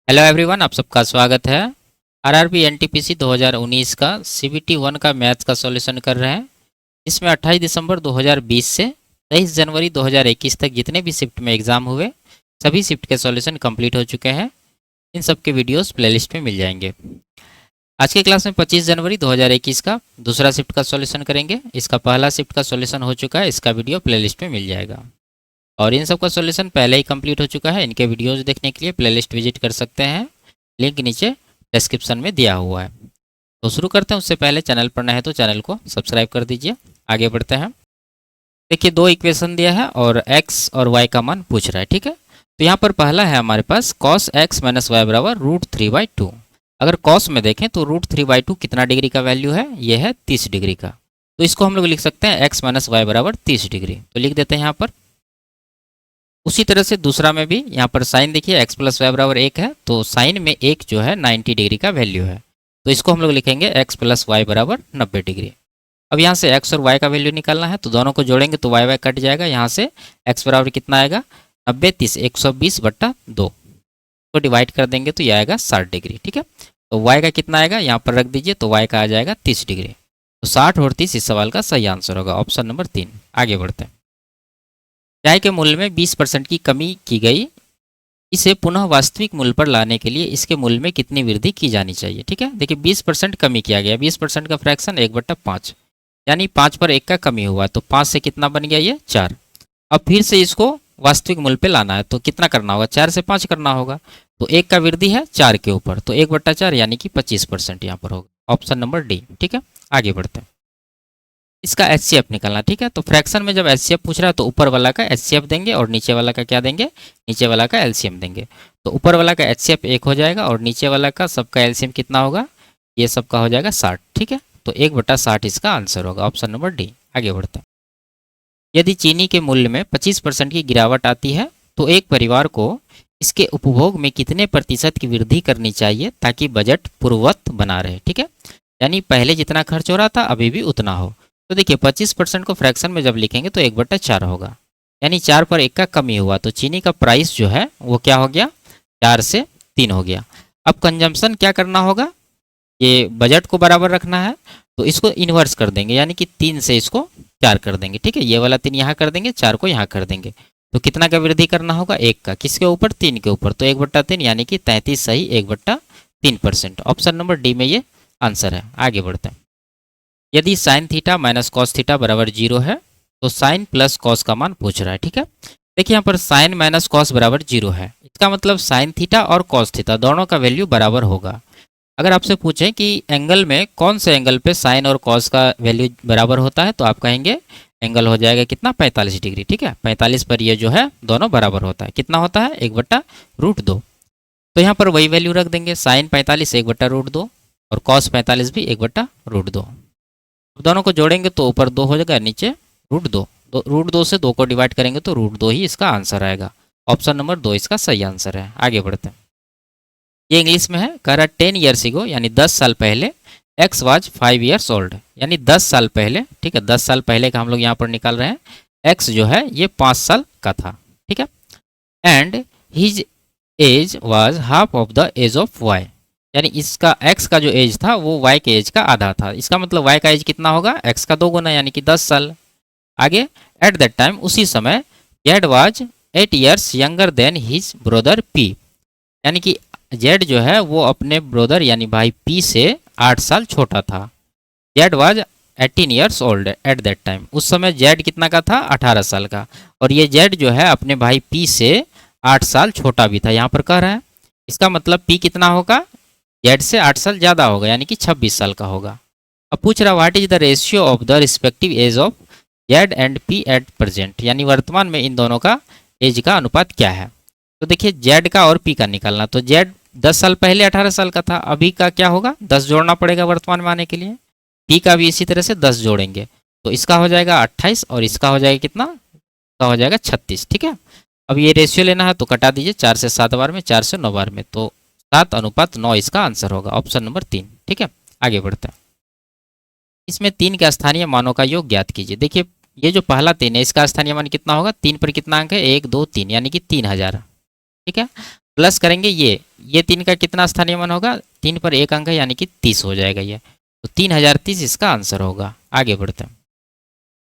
Hello everyone, आप सबका स्वागत है। आरआरबी एनटीपीसी 2019 का सीबीटी 1 का मैथ्स का सॉल्यूशन कर रहे हैं। इसमें 28 दिसंबर 2020 से 23 जनवरी 2021 तक जितने भी शिफ्ट में एग्ज़ाम हुए सभी शिफ्ट के सॉल्यूशन कंप्लीट हो चुके हैं। इन सब के वीडियोस प्लेलिस्ट में मिल जाएंगे। आज के क्लास में 25 जनवरी 2021 का दूसरा शिफ्ट का सॉल्यूशन करेंगे। इसका पहला शिफ्ट का सॉल्यूशन हो चुका है, इसका वीडियो प्लेलिस्ट में मिल जाएगा। और इन सब का सॉल्यूशन पहले ही कंप्लीट हो चुका है। इनके वीडियोस देखने के लिए प्लेलिस्ट विजिट कर सकते हैं, लिंक नीचे डिस्क्रिप्शन में दिया हुआ है। तो शुरू करते हैं। उससे पहले चैनल पर नए हैं तो चैनल को सब्सक्राइब कर दीजिए। आगे बढ़ते हैं। देखिए, दो इक्वेशन दिया है और x और y का मान पूछ रहा है, ठीक है। तो यहाँ पर पहला है हमारे पास cos x माइनस वाई बराबर √3/2। अगर cos में देखें तो √3/2 कितना डिग्री का वैल्यू है? ये है 30 डिग्री का। तो इसको हम लोग लिख सकते हैं x माइनस वाई बराबर 30 डिग्री। तो लिख देते हैं यहाँ पर। उसी तरह से दूसरा में भी यहाँ पर साइन देखिए, x प्लस वाई बराबर 1 है, तो साइन में 1 जो है 90 डिग्री का वैल्यू है। तो इसको हम लोग लिखेंगे x प्लस वाई बराबर 90 डिग्री। अब यहाँ से x और y का वैल्यू निकालना है, तो दोनों को जोड़ेंगे तो y कट जाएगा। यहाँ से x बराबर कितना आएगा? 90 30 120/2 को डिवाइड कर देंगे तो ये आएगा 60 डिग्री, ठीक है। तो y का कितना आएगा यहाँ पर रख दीजिए, तो y का आ जाएगा 30 डिग्री। तो 60 और 30 इस सवाल का सही आंसर होगा, ऑप्शन नंबर 3। आगे बढ़ते हैं। चाय के मूल्य में 20% की कमी की गई, इसे पुनः वास्तविक मूल्य पर लाने के लिए इसके मूल्य में कितनी वृद्धि की जानी चाहिए? ठीक है, देखिए 20% कमी किया गया। 20% का फ्रैक्शन 1/5, यानी 5 पर 1 का कमी हुआ, तो 5 से कितना बन गया? ये 4। अब फिर से इसको वास्तविक मूल्य पे लाना है, तो कितना करना होगा? 4 से 5 करना होगा। तो 1 का वृद्धि है 4 के ऊपर, तो 1/4 यानी कि 25% यहाँ पर होगा, ऑप्शन नंबर डी, ठीक है। आगे बढ़ते हैं। इसका एचसीएफ निकालना, ठीक है। तो फ्रैक्शन में जब एचसीएफ पूछ रहा है तो ऊपर वाला का एचसीएफ देंगे और नीचे वाला का क्या देंगे? नीचे वाला का एलसीएम देंगे। तो ऊपर वाला का एचसीएफ 1 हो जाएगा और नीचे वाला का सबका एलसीएम कितना होगा? ये सबका हो जाएगा 60, ठीक है। तो 1/60 इसका आंसर होगा, ऑप्शन नंबर डी। आगे बढ़ते हैं। यदि चीनी के मूल्य में 25% की गिरावट आती है तो एक परिवार को इसके उपभोग में कितने प्रतिशत की वृद्धि करनी चाहिए ताकि बजट पूर्ववत बना रहे? ठीक है, यानी पहले जितना खर्च हो रहा था अभी भी उतना हो। तो देखिए 25% को फ्रैक्शन में जब लिखेंगे तो 1/4 होगा, यानी 4 पर 1 का कमी हुआ, तो चीनी का प्राइस जो है वो क्या हो गया? 4 से 3 हो गया। अब कंजम्पशन क्या करना होगा? ये बजट को बराबर रखना है, तो इसको इन्वर्स कर देंगे, यानी कि 3 से इसको 4 कर देंगे, ठीक है। ये वाला 3 यहाँ कर देंगे, 4 को यहाँ कर देंगे। तो कितना का वृद्धि करना होगा? 1 का। किसके ऊपर? 3 के ऊपर। तो 1/3 यानी कि 33 सही 1/3%। ऑप्शन नंबर डी में ये आंसर है। आगे बढ़ते हैं। यदि sine theta minus cos theta बराबर 0 है तो साइन प्लस कॉस का मान पूछ रहा है, ठीक है। देखिए यहाँ पर साइन माइनस कॉस बराबर 0 है, इसका मतलब साइन थीटा और कॉस थीटा दोनों का वैल्यू बराबर होगा। अगर आपसे पूछें कि एंगल में कौन से एंगल पे साइन और कॉस का वैल्यू बराबर होता है, तो आप कहेंगे एंगल हो जाएगा कितना? 45 डिग्री, ठीक है। 45 पर ये जो है दोनों बराबर होता है। कितना होता है? 1/√2। तो यहाँ पर वही वैल्यू रख देंगे, साइन 45 1/√2 और कॉस 45 भी 1/√2। दोनों को जोड़ेंगे तो ऊपर 2 हो जाएगा, नीचे √2। √2 से 2 को डिवाइड करेंगे तो √2 ही इसका आंसर आएगा। ऑप्शन नंबर 2 इसका सही आंसर है। आगे बढ़ते हैं। ये इंग्लिश में है, कह रहा 10 ईयर्स इगो, यानी 10 साल पहले एक्स वाज 5 ईयर्स ओल्ड, यानी 10 साल पहले, ठीक है। 10 साल पहले का हम लोग यहाँ पर निकाल रहे हैं। एक्स जो है ये 5 साल का था, ठीक है। And his age was half of the age of Y, यानी इसका एक्स का जो एज था वो वाई के एज का आधा था। इसका मतलब वाई का एज कितना होगा? एक्स का 2 गुना, यानी कि 10 साल। आगे, एट दैट टाइम, उसी समय, Z was 8 years younger than his brother P, यानी कि जेड जो है वो अपने ब्रदर यानी भाई पी से 8 साल छोटा था। Z was 18 years old at that time, उस समय जेड कितना का था? 18 साल का। और ये जेड जो है अपने भाई पी से 8 साल छोटा भी था, यहाँ पर कह रहा है। इसका मतलब पी कितना होगा? जेड से 8 साल ज़्यादा होगा, यानी कि 26 साल का होगा। अब पूछ रहा what is the ratio of the respective age of Z and P at present, यानी वर्तमान में इन दोनों का एज का अनुपात क्या है। तो देखिए जेड का और पी का निकालना, तो जेड 10 साल पहले 18 साल का था, अभी का क्या होगा? 10 जोड़ना पड़ेगा वर्तमान में आने के लिए। पी का भी इसी तरह से 10 जोड़ेंगे, तो इसका हो जाएगा 28 और इसका हो जाएगा कितना? इसका हो जाएगा 36, ठीक है। अब ये रेशियो लेना है तो कटा दीजिए, 4 से 7 बार में, 4 से 9 बार में, तो 7:9 इसका आंसर होगा, ऑप्शन नंबर 3, ठीक है। आगे बढ़ते हैं। इसमें 3 के स्थानीय मानों का योग ज्ञात कीजिए। देखिए ये जो पहला 3 है इसका स्थानीय मान कितना होगा? 3 पर कितना अंक है? 1 2 3, यानी कि 3000, ठीक है। प्लस करेंगे ये 3 का कितना स्थानीय मान होगा, 3 पर एक अंक है यानी कि 30 हो जाएगा ये, तो 3030 इसका आंसर होगा। आगे बढ़ते हैं।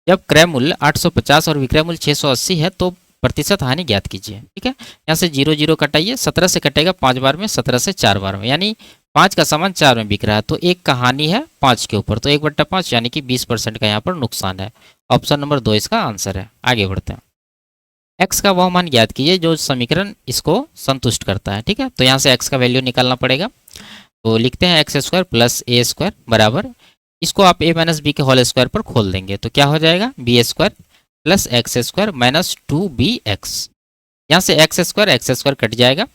जब क्रय मूल्य 850 और विक्रय मूल्य 680 है तो प्रतिशत हानि ज्ञात कीजिए। ठीक है, यहाँ से 0 0 कटाइए, 17 से कटेगा 5 बार में, 17 से 4 बार में, यानी 5 का सामान 4 में बिक रहा है, तो एक का हानि है 5 के ऊपर, तो 1/5 यानी कि 20% का यहाँ पर नुकसान है। ऑप्शन नंबर 2 इसका आंसर है। आगे बढ़ते हैं। एक्स का वह मान ज्ञात कीजिए जो समीकरण इसको संतुष्ट करता है। ठीक है, तो यहाँ से एक्स का वैल्यू निकालना पड़ेगा, तो लिखते हैं x square plus a square बराबर, इसको आप ए माइनस बी के होल स्क्वायर पर खोल देंगे तो क्या हो जाएगा, b square plus x square minus 2bx। यहाँ से एक्स स्क्वायर कट जाएगा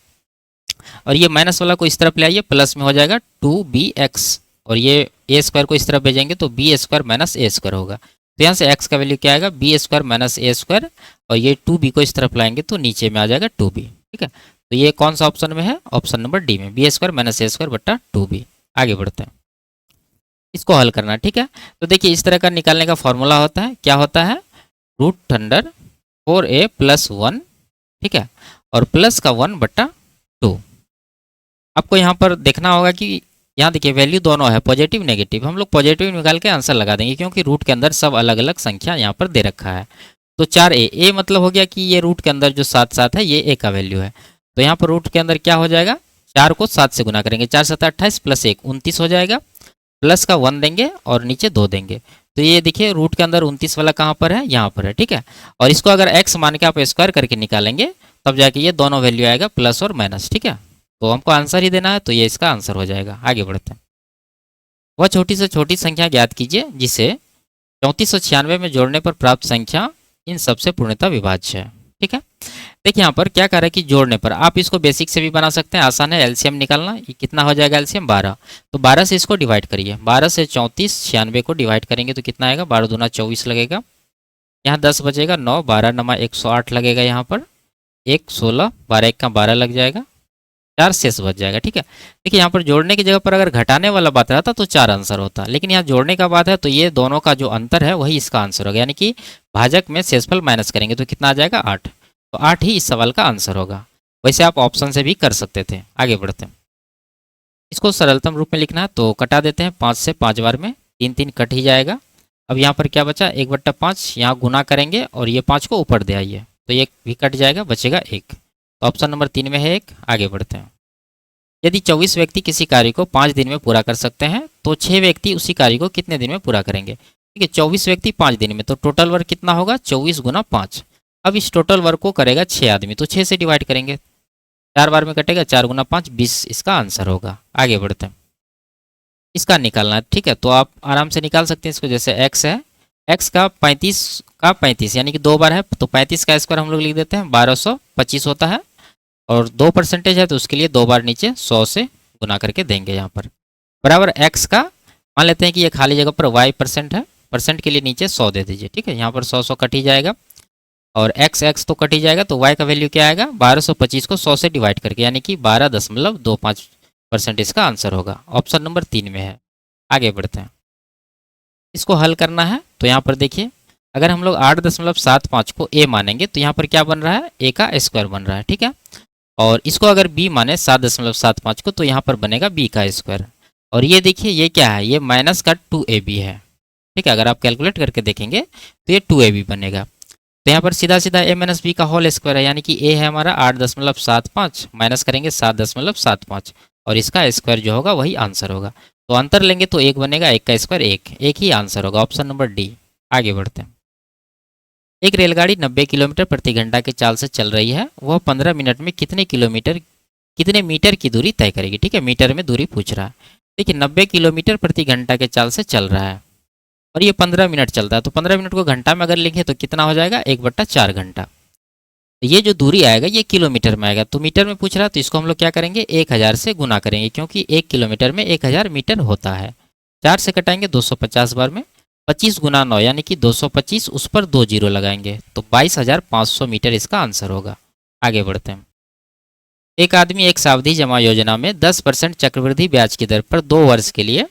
और ये माइनस वाला को इस तरफ ले आइए, प्लस में हो जाएगा 2bx, और ये ए स्क्वायर को इस तरफ भेजेंगे तो बी स्क्वायर माइनस ए स्क्वायर होगा। तो यहाँ से एक्स का वैल्यू क्या आएगा, बी स्क्वायर माइनस ए स्क्वायर, और ये 2b को इस तरफ लाएंगे तो नीचे में आ जाएगा 2b। ठीक है, तो ये कौन सा ऑप्शन में है, ऑप्शन नंबर डी में, बी स्क्वायर माइनस ए स्क्वायर बट्टा 2b। आगे बढ़ते हैं, इसको हल करना। ठीक है, तो देखिए इस तरह का निकालने का फॉर्मूला होता है, क्या होता है, √4a + 1, ठीक है, और प्लस का 1/2। आपको यहाँ पर देखना होगा कि यहाँ देखिए वैल्यू दोनों है, पॉजिटिव नेगेटिव, हम लोग पॉजिटिव निकाल के आंसर लगा देंगे क्योंकि रूट के अंदर सब अलग अलग संख्या यहाँ पर दे रखा है। तो 4a मतलब हो गया कि ये रूट के अंदर जो 7 7 है ये a का वैल्यू है, तो यहाँ पर रूट के अंदर क्या हो जाएगा, 4 को 7 से गुना करेंगे, 4 7 28 प्लस 1 29 हो जाएगा, प्लस का 1 देंगे और नीचे 2 देंगे, तो ये देखिए रूट के अंदर 29 वाला कहाँ पर है, यहाँ पर है। ठीक है, और इसको अगर x मान के आप स्क्वायर करके निकालेंगे तब जाके ये दोनों वैल्यू आएगा प्लस और माइनस। ठीक है, तो हमको आंसर ही देना है, तो ये इसका आंसर हो जाएगा। आगे बढ़ते हैं। वह छोटी से छोटी संख्या ज्ञात कीजिए जिसे 3496 में जोड़ने पर प्राप्त संख्या इन सबसे पूर्णतः विभाज्य है। ठीक है, देखिए यहाँ पर क्या कर रहा है कि जोड़ने पर आप इसको बेसिक से भी बना सकते हैं, आसान है, एलसीएम निकालना। ये कितना हो जाएगा एलसीएम 12, तो 12 से इसको डिवाइड करिए, 12 से 3496 को डिवाइड करेंगे तो कितना आएगा, 12 दूना 24 लगेगा, यहाँ 10 बचेगा, 9 12 नमा 108 लगेगा, यहाँ पर 1 16 12 1 का 12 लग जाएगा, 4 शेष बच जाएगा। ठीक है, देखिए यहाँ पर जोड़ने की जगह पर अगर घटाने वाला बात रहता तो 4 आंसर होता, लेकिन यहाँ जोड़ने का बात है तो ये दोनों का जो अंतर है वही इसका आंसर होगा, यानी कि भाजक में शेषफल माइनस करेंगे तो कितना आ जाएगा 8, तो 8 ही इस सवाल का आंसर होगा। वैसे आप ऑप्शन से भी कर सकते थे। आगे बढ़ते हैं, इसको सरलतम रूप में लिखना है तो कटा देते हैं, 5 से 5 बार में 3 3 कट ही जाएगा। अब यहाँ पर क्या बचा, 1/5, यहाँ गुना करेंगे और ये 5 को ऊपर दे आइए तो ये भी कट जाएगा, बचेगा 1, तो ऑप्शन नंबर 3 में है 1। आगे बढ़ते हैं। यदि 24 व्यक्ति किसी कार्य को 5 दिन में पूरा कर सकते हैं तो 6 व्यक्ति उसी कार्य को कितने दिन में पूरा करेंगे। ठीक है, 24 व्यक्ति 5 दिन में, तो टोटल वर्क कितना होगा, 24 गुना 5। अब इस टोटल वर्क को करेगा 6 आदमी, तो 6 से डिवाइड करेंगे, 4 बार में कटेगा, 4 गुना 5 20 इसका आंसर होगा। आगे बढ़ते हैं, इसका निकालना है। ठीक है, तो आप आराम से निकाल सकते हैं इसको, जैसे x है, x का 35 यानी कि 2 बार है, तो 35 का स्क्वायर हम लोग लिख देते हैं, 1225 होता है, और 2% है तो उसके लिए 2 बार नीचे 100 से गुना करके देंगे यहाँ पर, बराबर x का, मान लेते हैं कि ये खाली जगह पर y% है, परसेंट के लिए नीचे 100 दे दीजिए। ठीक है, यहाँ पर 100 कट ही जाएगा और x तो कट ही जाएगा, तो y का वैल्यू क्या आएगा, 1225 को 100 से डिवाइड करके, यानी कि 12.25% इसका आंसर होगा। ऑप्शन नंबर 3 में है। आगे बढ़ते हैं, इसको हल करना है तो यहाँ पर देखिए अगर हम लोग 8.75 को a मानेंगे तो यहाँ पर क्या बन रहा है, a का स्क्वायर बन रहा है। ठीक है, और इसको अगर b माने 7.75 को तो यहाँ पर बनेगा b का स्क्वायर, और ये देखिए ये क्या है, ये माइनस का 2ab है। ठीक है, अगर आप कैलकुलेट करके देखेंगे तो ये 2ab बनेगा, तो यहाँ पर सीधा सीधा a माइनस बी का होल स्क्वायर है, यानी कि a है हमारा 8.75 माइनस करेंगे 7.75 और इसका स्क्वायर जो होगा वही आंसर होगा, तो अंतर लेंगे तो 1 बनेगा, 1 का स्क्वायर 1 ही आंसर होगा। Option number D. आगे बढ़ते हैं, एक रेलगाड़ी 90 किलोमीटर प्रति घंटा की चाल से चल रही है, वह 15 मिनट में कितने मीटर की दूरी तय करेगी। ठीक है, मीटर में दूरी पूछ रहा है। देखिए 90 किलोमीटर प्रति घंटा के चाल से चल रहा है और ये 15 मिनट चलता है, तो 15 मिनट को घंटा में अगर लिखे तो कितना हो जाएगा, 1/4 घंटा। तो ये जो दूरी आएगा ये किलोमीटर में आएगा, तो मीटर में पूछ रहा है तो इसको हम लोग क्या करेंगे, 1000 से गुना करेंगे, क्योंकि 1 किलोमीटर में 1000 मीटर होता है। 4 से कटाएंगे 250 बार में, 25 गुना 9 यानी कि 225, उस पर 2 जीरो लगाएंगे तो 22,500 मीटर इसका आंसर होगा। आगे बढ़ते हैं, एक आदमी एक सावधि जमा योजना में 10% चक्रवृद्धि ब्याज की दर पर 2 वर्ष के लिए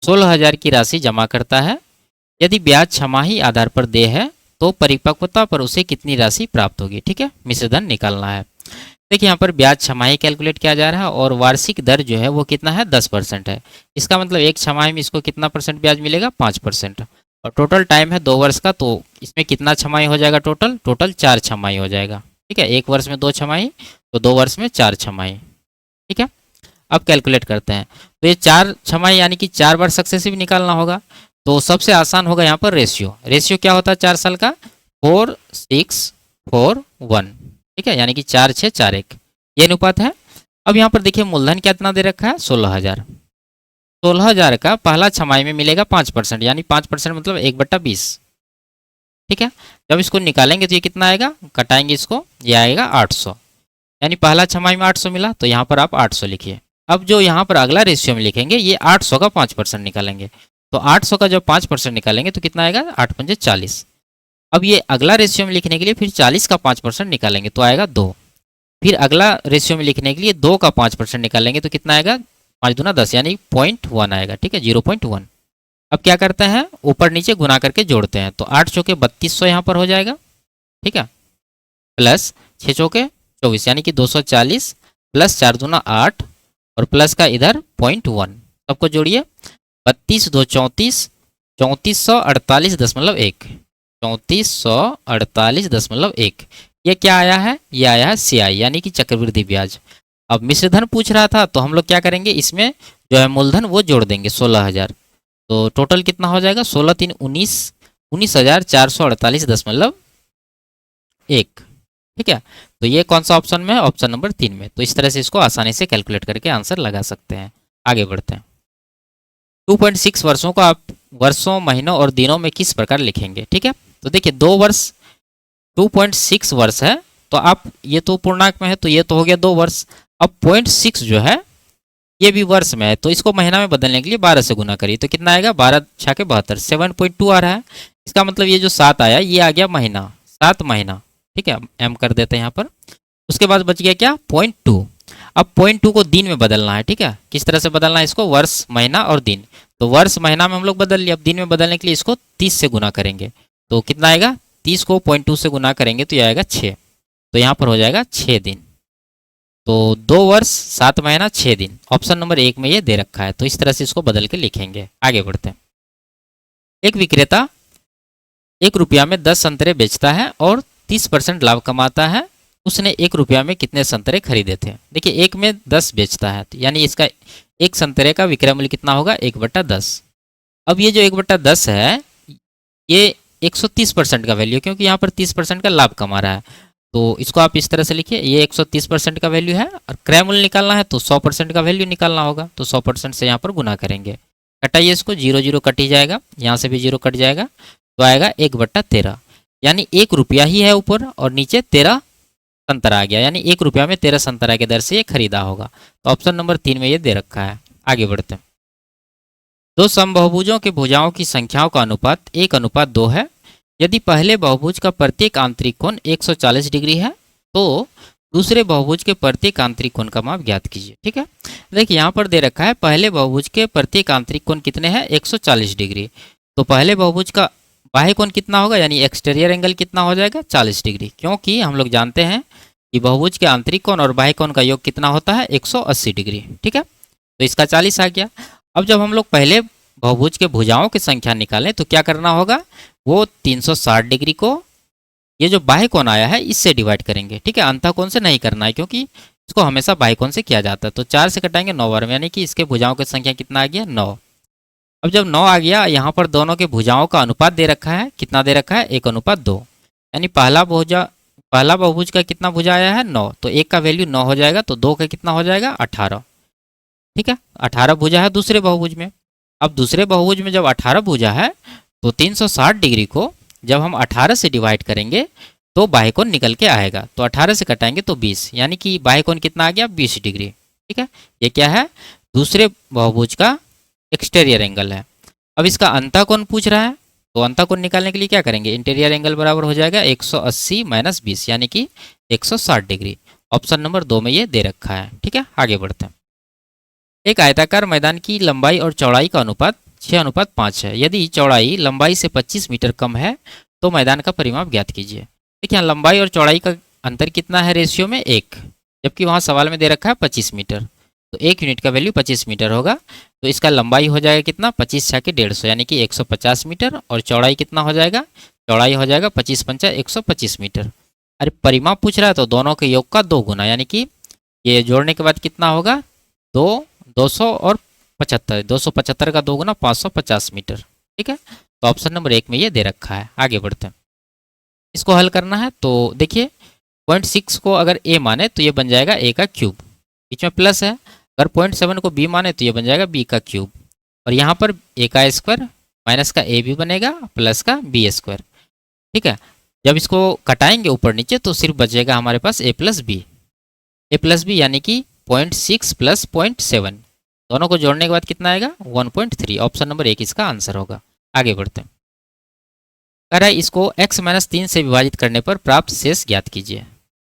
16,000 की राशि जमा करता है। यदि ब्याज छमाही आधार पर देय है तो परिपक्वता पर उसे कितनी राशि प्राप्त होगी। ठीक है, मिश्रधन निकालना है। देखिए यहाँ पर ब्याज छमाही कैलकुलेट किया जा रहा है और वार्षिक दर जो है वो कितना है 10% है। इसका मतलब एक छमाही में इसको कितना परसेंट ब्याज मिलेगा 5%। और टोटल टाइम है 2 वर्ष का, तो इसमें कितना छमाही हो जाएगा टोटल 4 छमाही हो जाएगा। ठीक है, 1 वर्ष में 2 छमाही, तो 2 वर्ष में 4 छमाही। ठीक है, अब कैलकुलेट करते हैं। तो ये 4 छमाही यानी कि 4 बार सक्सेसिव निकालना होगा। तो सबसे आसान होगा यहाँ पर रेशियो। रेशियो क्या होता है 4 साल का? 4, 6, 4, 1। ठीक है, यानी कि 4, 6, 4, 1 ये अनुपात है। अब यहाँ पर देखिए मूलधन कितना दे रखा है 16,000। 16,000 का पहला छमाही में मिलेगा 5%, यानी 5% मतलब 1/20। ठीक है, जब इसको निकालेंगे तो ये कितना आएगा, कटाएंगे इसको, ये आएगा 800। यानी पहला छमाही में 800 मिला, तो यहाँ पर आप 800 लिखिए। अब जो यहाँ पर अगला रेशियो में लिखेंगे ये 800 का 5% निकालेंगे। तो 800 का जब 5% निकालेंगे तो कितना आएगा 8 पंजे 40। अब ये अगला रेशियो में लिखने के लिए फिर 40 का 5% निकालेंगे तो आएगा 2। फिर अगला रेशियो में लिखने के लिए 2 का 5% निकालेंगे तो कितना आएगा 5 दूना 10, यानी 0.1 आएगा। ठीक है, 0.1। अब क्या करते हैं, ऊपर नीचे गुना करके जोड़ते हैं। तो 8 चौके 3200 यहाँ पर हो जाएगा। ठीक है, प्लस 6 चौके 24 यानी कि 240, प्लस 4 दूना 8 और प्लस का इधर 0.1। सबको जोड़िए, 32 2 34, 3448.1, 3448.1। ये क्या आया है, ये आया है CI यानी कि चक्रवृद्धि ब्याज। अब मिश्रधन पूछ रहा था तो हम लोग क्या करेंगे, इसमें जो है मूलधन वो जोड़ देंगे 16,000। तो टोटल कितना हो जाएगा 16 3 19, 19,448.1। ठीक है, तो ये कौन सा ऑप्शन में है, ऑप्शन नंबर 3 में। तो इस तरह से इसको आसानी से कैलकुलेट करके आंसर लगा सकते हैं। आगे बढ़ते हैं। 2.6 वर्षों को आप वर्षों, महीनों और दिनों में किस प्रकार लिखेंगे। ठीक है, तो देखिए 2 वर्ष 2.6 वर्ष है, तो आप ये तो पूर्णांक में है तो ये तो हो गया 2 वर्ष। अब 0.6 जो है ये भी वर्ष में है, तो इसको महीना में बदलने के लिए 12 से गुना करिए तो कितना आएगा 12 छाके 72, 7.2 आ रहा है। इसका मतलब ये जो 7 आया ये आ गया महीना, 7 महीना। ठीक है, एम कर देते हैं यहाँ पर। उसके बाद बच गया क्या 0.2। अब 0.2 को दिन में बदलना है। ठीक है, किस तरह से बदलना है इसको, वर्ष, महीना और दिन। तो वर्ष महीना में हम लोग बदल लिया, अब दिन में बदलने के लिए इसको 30 से गुना करेंगे तो कितना आएगा, 30 को 0.2 से गुना करेंगे तो ये आएगा 6। तो यहाँ पर हो जाएगा 6 दिन। तो 2 वर्ष 7 महीना 6 दिन, ऑप्शन नंबर 1 में ये दे रखा है। तो इस तरह से इसको बदल के लिखेंगे। आगे बढ़ते हैं। एक विक्रेता 1 रुपया में 10 संतरे बेचता है और 30% लाभ कमाता है। उसने 1 रुपया में कितने संतरे खरीदे थे। देखिए 1 में 10 बेचता है, तो यानी इसका एक संतरे का विक्रय मूल्य कितना होगा 1/10। अब ये जो 1/10 है ये 130% का वैल्यू, क्योंकि यहाँ पर 30% का लाभ कमा रहा है। तो इसको आप इस तरह से लिखिए, ये 130% का वैल्यू है और क्रय मूल्य निकालना है तो 100% का वैल्यू निकालना होगा। तो 100% से यहाँ पर गुना करेंगे। कटाइए इसको, 0 0 कट ही जाएगा, यहाँ से भी 0 कट जाएगा तो आएगा 1/13। यानी 1 रुपया ही है ऊपर और नीचे 13 संतरा आ गया, यानी 1 रुपया में 13 संतरा के दर से ये खरीदा होगा। तो ऑप्शन नंबर 3 में ये दे रखा है। आगे बढ़ते हैं। 2 समबाहुभुजों के भुजाओं की संख्याओं का अनुपात 1:2 है। यदि पहले बहुभुज का प्रत्येक आंतरिक कोण 140 डिग्री है तो दूसरे बहुभुज के प्रत्येक आंतरिक कोण का माप ज्ञात कीजिए। ठीक है, देखिए यहाँ पर दे रखा है पहले बहुभुज के प्रत्येक आंतरिक कोण कितने हैं 140 डिग्री। तो पहले बहुभुज का बाह्य कोण कितना होगा, यानी एक्सटीरियर एंगल कितना हो जाएगा 40 डिग्री, क्योंकि हम लोग जानते हैं कि बहुभुज के आंतरिक कोण और बाह्य कोण का योग कितना होता है 180 डिग्री। ठीक है, तो इसका 40 आ गया। अब जब हम लोग पहले बहुभुज के भुजाओं की संख्या निकालें तो क्या करना होगा, वो 360 डिग्री को ये जो बाह्य कोण आया है इससे डिवाइड करेंगे। ठीक है, अंतः कोण से नहीं करना है क्योंकि इसको हमेशा बाह्य कोण से किया जाता है। तो 4 से कटाएंगे 9 बार में, यानी कि इसके भुजाओं की संख्या कितना आ गया 9। अब जब 9 आ गया, यहाँ पर दोनों के भुजाओं का अनुपात दे रखा है, कितना दे रखा है 1:2। यानी पहला बहुभुज का कितना भुजा आया है 9, तो 1 का वैल्यू 9 हो जाएगा, तो 2 का कितना हो जाएगा 18। ठीक है, 18 भुजा है दूसरे बहुभुज में। अब दूसरे बहुभुज में जब 18 भुजा है तो 360 डिग्री को जब हम 18 से डिवाइड करेंगे तो बाह्य कोण निकल के आएगा। तो 18 से कटाएंगे तो 20, यानी कि बाह्य कोण कितना आ गया 20 डिग्री। ठीक है, ये क्या है दूसरे बहुभुज का एक्सटीरियर एंगल है। अब इसका अंतः कोण पूछ रहा है, तो अंतः कोण निकालने के लिए क्या करेंगे, इंटीरियर एंगल बराबर हो जाएगा 180 - 20, यानी कि 160 डिग्री। ऑप्शन नंबर 2 में ये दे रखा है। ठीक है, आगे बढ़ते हैं। एक आयताकार मैदान की लंबाई और चौड़ाई का अनुपात 6:5 है। यदि चौड़ाई लंबाई से 25 मीटर कम है तो मैदान का परिमाप ज्ञात कीजिए। देखिए यहाँ लंबाई और चौड़ाई का अंतर कितना है रेशियो में 1। जबकि वहाँ सवाल में दे रखा है 25 मीटर। तो 1 यूनिट का वैल्यू 25 मीटर होगा। तो इसका लंबाई हो जाएगा कितना, 25 छः के 150 यानी कि 150 मीटर। और चौड़ाई कितना हो जाएगा, चौड़ाई हो जाएगा 25 पंचा 125 मीटर। अरे परिमाप पूछ रहा है तो दोनों के योग का 2 गुना, यानी कि ये जोड़ने के बाद कितना होगा, 200 और 75, 275 का 2 गुना 550 मीटर। ठीक है, तो ऑप्शन नंबर 1 में ये दे रखा है। आगे बढ़ते हैं, इसको हल करना है। तो देखिए 0.6 को अगर a माने तो ये बन जाएगा a का क्यूब, बीच में प्लस है। अगर 0.7 को b माने तो ये बन जाएगा b का क्यूब। और यहाँ पर a का स्क्वायर माइनस का a भी बनेगा प्लस का b स्क्वायर। ठीक है, जब इसको कटाएंगे ऊपर नीचे तो सिर्फ बचेगा हमारे पास a प्लस बी यानी कि 0.6 प्लस 0.7, दोनों को जोड़ने के बाद कितना आएगा 1.3। ऑप्शन नंबर 1 इसका आंसर होगा। आगे बढ़ते हैं, कह रहा है इसको x माइनस 3 से विभाजित करने पर प्राप्त शेष ज्ञात कीजिए।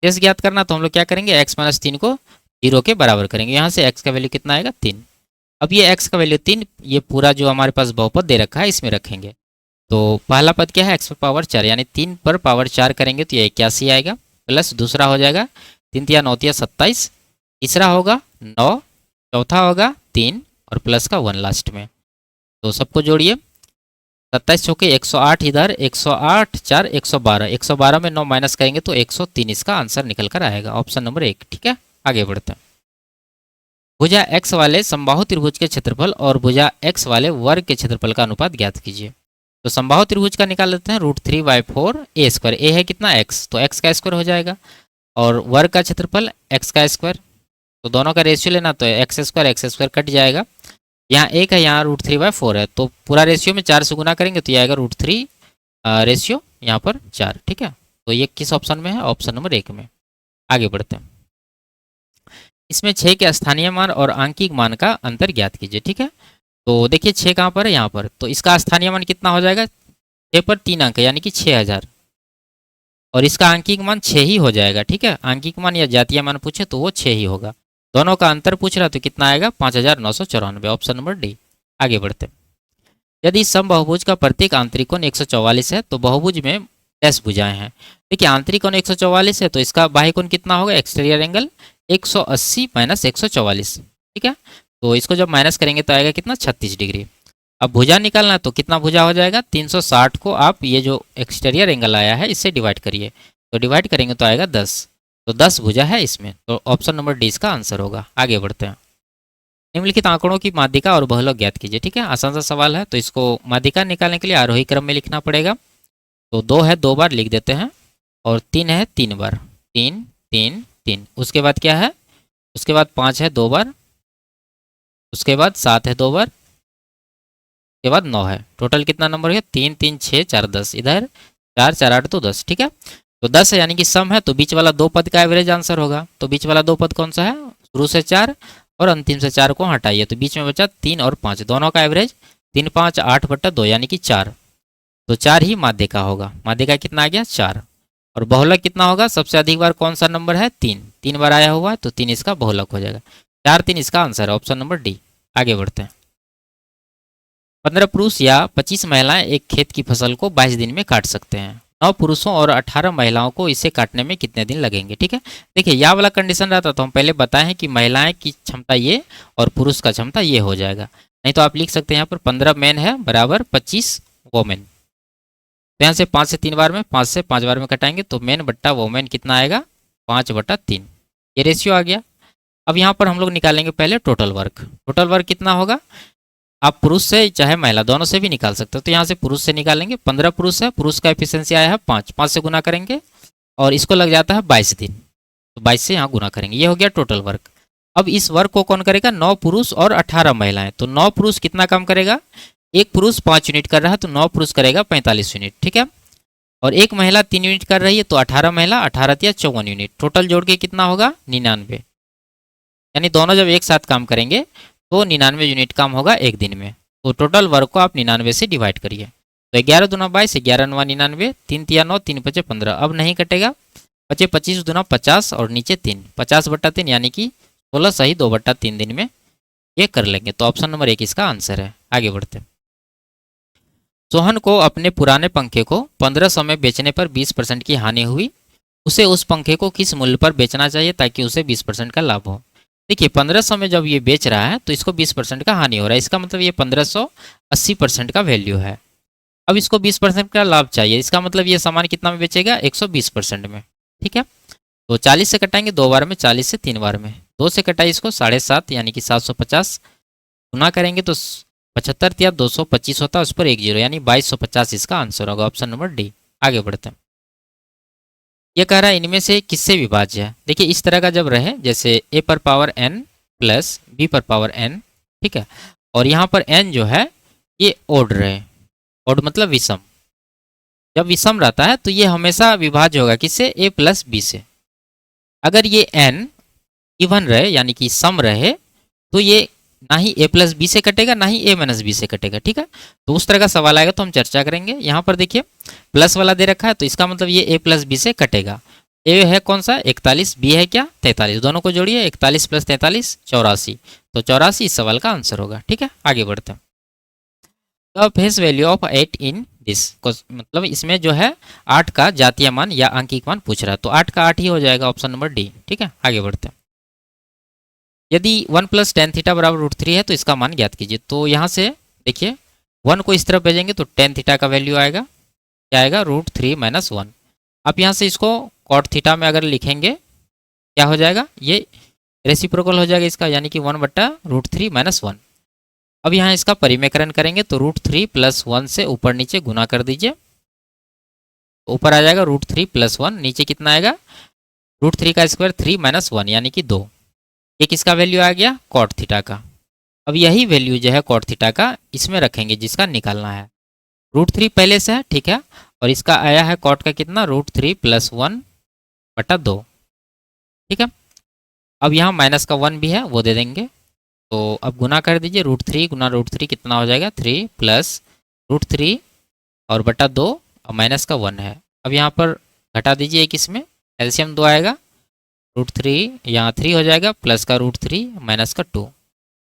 शेष ज्ञात करना तो हम लोग क्या करेंगे, x माइनस 3 को 0 के बराबर करेंगे। यहाँ से x का वैल्यू कितना आएगा 3। अब ये x का वैल्यू 3, ये पूरा जो हमारे पास बहुपद दे रखा है इसमें रखेंगे। तो पहला पद क्या है, x पर पावर 4 यानी 3 पर पावर 4 करेंगे तो ये 81 आएगा। प्लस दूसरा हो जाएगा 3 तिया 9 तिया 27, तीसरा होगा 9, चौथा होगा 3 और प्लस का 1 लास्ट में। तो सबको जोड़िए, 27 चौके 108, इधर 108 4 112, 112 में 9 माइनस करेंगे तो 103 इसका आंसर निकल कर आएगा। Option number 1। ठीक है, आगे बढ़ते हैं, भुजा x वाले समबाहु त्रिभुज के क्षेत्रफल और भुजा x वाले वर्ग के क्षेत्रफल का अनुपात ज्ञात कीजिए। तो समबाहु त्रिभुज का निकाल लेते हैं, √3/4 a स्क्वायर, a है कितना x, तो x का स्क्वायर हो जाएगा। और वर्ग का क्षेत्रफल x का स्क्वायर, तो दोनों का रेशियो लेना तो x स्क्वायर कट जाएगा। यहाँ 1 है, यहाँ √3/4 है, तो पूरा रेशियो में 4 से गुना करेंगे तो ये आएगा √3 रेशियो यहाँ पर 4। ठीक है, तो ये किस ऑप्शन में है, ऑप्शन नंबर 1 में। आगे बढ़ते हैं, इसमें 6 के स्थानीय मान और आंकिक मान का अंतर ज्ञात कीजिए। ठीक है, तो देखिए 6 कहाँ पर है, यहाँ पर, तो इसका स्थानीय मान कितना हो जाएगा, 6 पर 3 अंक यानी कि 6000, और इसका आंकिक मान 6 ही हो जाएगा। ठीक है, आंकिक मान या जातीय मान पूछे तो वो 6 ही होगा। दोनों का अंतर पूछ रहा तो कितना आएगा 5994, ऑप्शन नंबर डी। आगे बढ़ते हैं, यदि समबाहुभुज का प्रत्येक आंतरिक कोण 144 है तो बहुभुज में डैश भुजाएं हैं। देखिए आंतरिक कोण 144 है तो इसका बाह्य कोण कितना होगा, एक्सटीरियर एंगल 180 माइनस 144। ठीक है, तो इसको जब माइनस करेंगे तो आएगा कितना 36 डिग्री। अब भुजा निकालना है तो कितना भुजा हो जाएगा, 360 को आप ये जो एक्सटीरियर एंगल आया है इससे डिवाइड करिए, तो डिवाइड करेंगे तो आएगा 10, तो 10 भुजा है इसमें, तो ऑप्शन नंबर डी इसका आंसर होगा। आगे बढ़ते हैं, निम्नलिखित आंकड़ों की माध्यिका और बहुलक ज्ञात कीजिए। ठीक है, आसान सा सवाल है, तो इसको माध्यिका निकालने के लिए आरोही क्रम में लिखना पड़ेगा। तो 2 है 2 बार लिख देते हैं, और 3 है 3 बार, 3 3 3। उसके बाद क्या है, उसके बाद 5 है 2 बार, उसके बाद 7 है 2 बार, उसके बाद 9 है। टोटल कितना नंबर है, 3 3 6 4 10, इधर 4 4 8 तो 10। ठीक है, तो 10 है यानी कि सम है, तो बीच वाला 2 पद का एवरेज आंसर होगा। तो बीच वाला 2 पद कौन सा है, शुरू से 4 और अंतिम से 4 को हटाइए, तो बीच में बचा 3 और 5, दोनों का एवरेज 3 5 8/2 यानी कि 4, तो 4 ही माध्यिका होगा। माध्यिका कितना आ गया 4। और बहुलक कितना होगा, सबसे अधिक बार कौन सा नंबर है 3, 3 बार आया हुआ है तो 3 इसका बहुलक हो जाएगा। 4 3 इसका आंसर है, ऑप्शन नंबर डी। आगे बढ़ते हैं, 15 पुरुष या 25 महिलाएं एक खेत की फसल को 22 दिन में काट सकते हैं। 9 पुरुषों और 18 महिलाओं को इसे काटने में कितने दिन लगेंगे। ठीक है, देखिए यह वाला कंडीशन रहता तो हम पहले बताएं हैं कि महिलाएं की क्षमता ये और पुरुष का क्षमता ये हो जाएगा। नहीं तो आप लिख सकते हैं यहाँ पर 15 मैन है बराबर 25 वोमेन। तो यहाँ से 5 से 3 बार में, 5 से 5 बार में कटाएंगे तो मैन बट्टा वोमेन कितना आएगा 5/3, ये रेशियो आ गया। अब यहाँ पर हम लोग निकालेंगे पहले टोटल वर्क। टोटल वर्क कितना होगा, आप पुरुष से चाहे महिला दोनों से भी निकाल सकते हो, तो यहाँ से पुरुष से निकालेंगे। 15 पुरुष है, पुरुष का एफिशिएंसी आया है 5, 5 से गुना करेंगे और इसको लग जाता है 22 दिन, तो 22 से यहाँ गुना करेंगे, ये हो गया टोटल वर्क। अब इस वर्क को कौन करेगा, 9 पुरुष और 18 महिलाएं। तो 9 पुरुष कितना काम करेगा, एक पुरुष 5 यूनिट कर रहा है तो 9 पुरुष करेगा 45 यूनिट। ठीक है, और एक महिला 3 यूनिट कर रही है तो 18 महिला 18 या 54 यूनिट, टोटल जोड़ के कितना होगा 99, यानी दोनों जब एक साथ काम करेंगे तो 99 यूनिट काम होगा एक दिन में। तो टोटल वर्क को आप 99 से डिवाइड करिए, तो 11 दूना 22, 11 9 99, 3 तिया 9, 3 5 15, अब नहीं कटेगा, बचे 25 दूना 50 और नीचे 3, 50/3 यानी कि 16 सही 2/3 दिन में ये कर लेंगे। तो ऑप्शन नंबर 1 इसका आंसर है। आगे बढ़ते हैं, सोहन को अपने पुराने पंखे को 1500 में बेचने पर 20% की हानि हुई। उसे उस पंखे को किस मूल्य पर बेचना चाहिए ताकि उसे 20% का लाभ हो। देखिए 1500 में जब ये बेच रहा है तो इसको 20% का हानि हो रहा है, इसका मतलब ये 1580% का वैल्यू है। अब इसको 20% का लाभ चाहिए, इसका मतलब ये सामान कितना में बेचेगा, 120% में। ठीक है, तो 40 से कटाएंगे 2 बार में, 40 से 3 बार में, 2 से कटाई इसको 7.5 यानी कि 750, गुना करेंगे तो 75 या 225 होता है, उस पर 1 जीरो यानी 2250 इसका आंसर होगा, ऑप्शन नंबर डी। आगे बढ़ते हैं। ये कह रहा है इनमें से किससे विभाज्य है। देखिए इस तरह का जब रहे, जैसे a पर पावर n प्लस b पर पावर n, ठीक है, और यहाँ पर n जो है ये ओड रहे, ओड मतलब विषम। जब विषम रहता है तो ये हमेशा विभाज्य होगा किससे, a प्लस बी से। अगर ये n इवन रहे यानी कि सम रहे तो ये ना ही a प्लस बी से कटेगा ना ही a माइनस बी से कटेगा। ठीक है, तो उस तरह का सवाल आएगा तो हम चर्चा करेंगे। यहाँ पर देखिए प्लस वाला दे रखा है तो इसका मतलब ये a प्लस बी से कटेगा। a है कौन सा, 41, b है क्या, 43, दोनों को जोड़िए, 41 प्लस 43 84, तो 84 इस सवाल का आंसर होगा। ठीक है, आगे बढ़ते हैं। The face value of 8 in this, मतलब इसमें जो है 8 का जातीय मान या आंकिक मान पूछ रहा है, तो 8 का 8 ही हो जाएगा, ऑप्शन नंबर डी। ठीक है, आगे बढ़ते हैं। यदि 1 प्लस टेन थीटा बराबर √3 है तो इसका मान ज्ञात कीजिए। तो यहाँ से देखिए 1 को इस तरफ भेजेंगे तो टेन थीटा का वैल्यू आएगा, क्या आएगा, √3 माइनस 1। अब यहाँ से इसको कॉट थीटा में अगर लिखेंगे क्या हो जाएगा, ये रेसिप्रोकल हो जाएगा इसका, यानी कि 1/√3 माइनस 1। अब यहाँ इसका परिमेयकरण करेंगे तो √3 प्लस 1 से ऊपर नीचे गुना कर दीजिए, ऊपर आ जाएगा √3 प्लस 1, नीचे कितना आएगा, √3 का स्क्वायर 3 माइनस 1 यानी कि 2। ये किसका वैल्यू आ गया, कॉट थीटा का। अब यही वैल्यू जो है कॉट थीटा का इसमें रखेंगे जिसका निकालना है। √3 पहले से है, ठीक है, और इसका आया है कॉट का कितना, √3 प्लस 1/2। ठीक है, अब यहाँ माइनस का 1 भी है वो दे देंगे, तो अब गुना कर दीजिए, √3 गुना √3 कितना हो जाएगा, 3 प्लस √3 और बटा 2 और माइनस का 1 है। अब यहाँ पर घटा दीजिए एक, इसमें एलसीएम 2 आएगा, √3 यहाँ 3 हो जाएगा, प्लस का √3 माइनस का 2,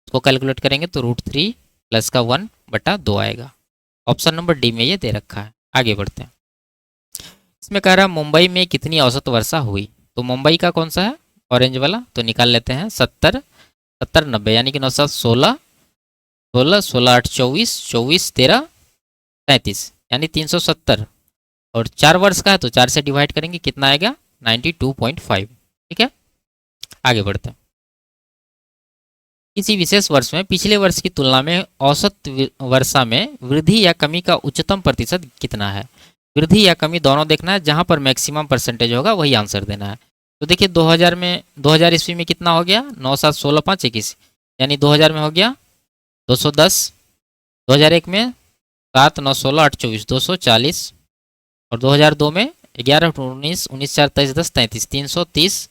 इसको कैलकुलेट करेंगे तो √3 प्लस का 1/2 आएगा। ऑप्शन नंबर डी में ये दे रखा है। आगे बढ़ते हैं। इसमें कह रहा है मुंबई में कितनी औसत वर्षा हुई। तो मुंबई का कौन सा है, ऑरेंज वाला, तो निकाल लेते हैं। 70 70 90 यानी कि 9 7 16 16 16 8 24 24 13 37 यानी 370, और 4 वर्ष का है तो 4 से डिवाइड करेंगे, कितना आएगा, 92.5। ठीक है, आगे बढ़ते हैं। किसी विशेष वर्ष में पिछले वर्ष की तुलना में औसत वर्षा में वृद्धि या कमी का उच्चतम प्रतिशत कितना है। वृद्धि या कमी दोनों देखना है, जहां पर मैक्सिमम परसेंटेज होगा वही आंसर देना है। तो देखिए 2000 ईस्वी में कितना हो गया, 9 7 16 5 21 यानी 2000 में हो गया 210, 2001 में 7 9 16 8 24 240, और 2002 में 11 19 19 4 23 10 33 330,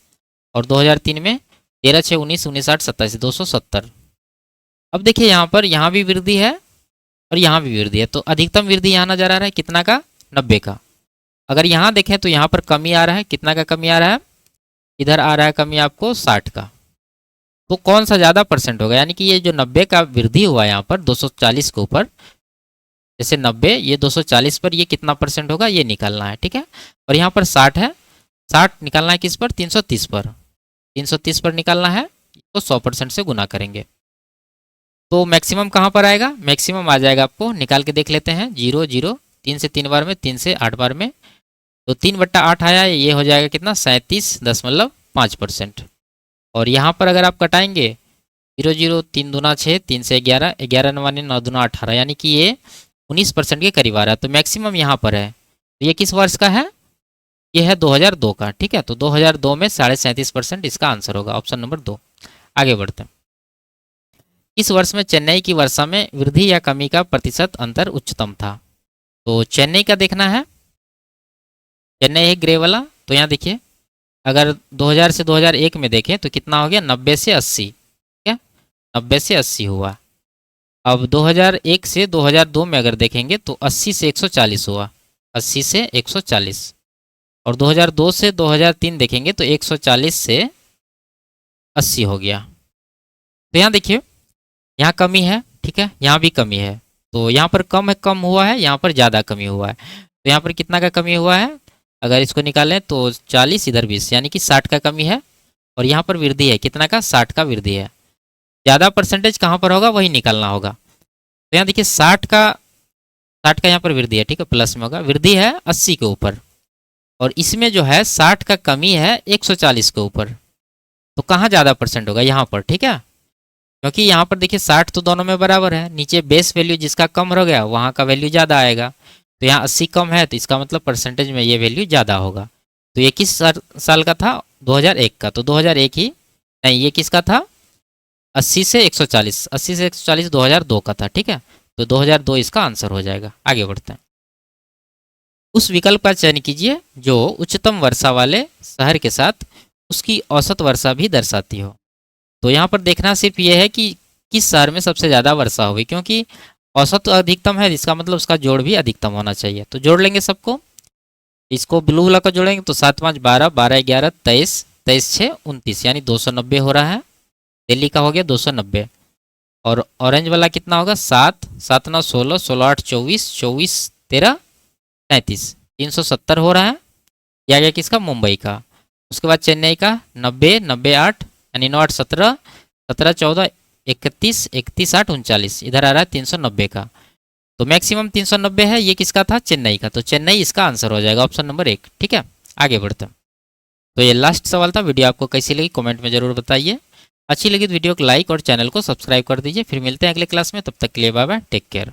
और 2003 में 13 6 19 19 8 27 270। अब देखिए यहाँ पर यहाँ भी वृद्धि है और यहाँ भी वृद्धि है, तो अधिकतम वृद्धि यहाँ नजर आ रहा है कितना का, 90 का। अगर यहाँ देखें तो यहाँ पर कमी आ रहा है, कितना का कमी आ रहा है, इधर आ रहा है कमी आपको 60 का। तो कौन सा ज़्यादा परसेंट होगा, यानी कि ये जो 90 का वृद्धि हुआ यहाँ पर 240 के ऊपर, जैसे 90 ये 240 पर, ये कितना परसेंट होगा ये निकालना है। ठीक है, और यहाँ पर 60 है, 60 निकालना है किस पर, 330 पर, 330 पर निकालना है, तो 100% से गुना करेंगे। तो मैक्सिमम कहाँ पर आएगा, मैक्सिमम आ जाएगा, आपको निकाल के देख लेते हैं, 0 0 3 से 3 बार में, 3 से 8 बार में, तो 3/8 आया, ये हो जाएगा कितना, 37.5%। और यहाँ पर अगर आप कटाएंगे 0 0 3 दूना 6, 3 से 11 11 9 9 दूना 18 यानी कि ये 19% के करीब आ रहा है, तो मैक्सिमम यहाँ पर है। तो ये किस वर्ष का है, ये है 2002 का। ठीक है, तो 2002 में 37.5% इसका आंसर होगा, ऑप्शन नंबर 2। आगे बढ़ते हैं। इस वर्ष में चेन्नई की वर्षा में वृद्धि या कमी का प्रतिशत अंतर उच्चतम था। तो चेन्नई का देखना है, चेन्नई है ग्रे वाला, तो यहाँ देखिए अगर 2000 से 2001 में देखें तो कितना हो गया, 90 से 80, क्या 90 से 80 हुआ। अब 2001 से 2002 में अगर देखेंगे तो 80 से 140 हुआ, 80 से 140, और 2002 से 2003 देखेंगे तो 140 से 80 हो गया। तो यहाँ देखिए यहाँ कमी है, ठीक है, यहाँ भी कमी है, तो यहाँ पर कम हुआ है, यहाँ पर ज़्यादा कमी हुआ है। तो यहाँ पर कितना का कमी हुआ है, अगर इसको निकालें तो 40 इधर 20 यानी कि 60 का कमी है। और यहाँ पर वृद्धि है कितना का, 60 का वृद्धि है। ज़्यादा परसेंटेज कहाँ पर होगा वही निकालना होगा। तो यहाँ देखिए 60 का यहाँ पर वृद्धि है, ठीक है, प्लस में होगा। वृद्धि है 80 के ऊपर और इसमें जो है 60 का कमी है 140 के ऊपर। तो कहाँ ज़्यादा परसेंट होगा, यहाँ पर, ठीक है। क्योंकि यहाँ पर देखिए 60 तो दोनों में बराबर है, नीचे बेस वैल्यू जिसका कम हो गया वहाँ का वैल्यू ज़्यादा आएगा। तो यहाँ 80 कम है तो इसका मतलब परसेंटेज में ये वैल्यू ज़्यादा होगा। तो ये किस साल का था, 2001 का। तो 2001 ही नहीं, ये किसका था, 80 से 140, 80 से 140 2002 का था, ठीक है। तो 2002 इसका आंसर हो जाएगा। आगे बढ़ते हैं। उस विकल्प का चयन कीजिए जो उच्चतम वर्षा वाले शहर के साथ उसकी औसत वर्षा भी दर्शाती हो। तो यहाँ पर देखना सिर्फ ये है कि किस शहर में सबसे ज़्यादा वर्षा हुई, क्योंकि औसत अधिकतम है, इसका मतलब उसका जोड़ भी अधिकतम होना चाहिए। तो जोड़ लेंगे सबको, इसको ब्लू वाला को जोड़ेंगे तो 7 5 12, 12 11 23, 23 6 29 यानी 290 हो रहा है। दिल्ली का हो गया 290। और ऑरेंज वाला कितना होगा, 7 7 9 16, 16 8 24, 24 13 37, 370 हो रहा है। यह आ गया किसका, मुंबई का। उसके बाद चेन्नई का 90 90 8 यानी 9 8 17, 17 14 31, 31 8 39, इधर आ रहा है 390 का। तो मैक्सिमम 390 है, ये किसका था, चेन्नई का। तो चेन्नई इसका आंसर हो जाएगा, ऑप्शन नंबर 1, ठीक है। आगे बढ़ते हैं। तो ये लास्ट सवाल था। वीडियो आपको कैसी लगी कमेंट में ज़रूर बताइए। अच्छी लगी तो वीडियो को लाइक और चैनल को सब्सक्राइब कर दीजिए। फिर मिलते हैं अगले क्लास में, तब तक के लिए बाय बाय, टेक केयर।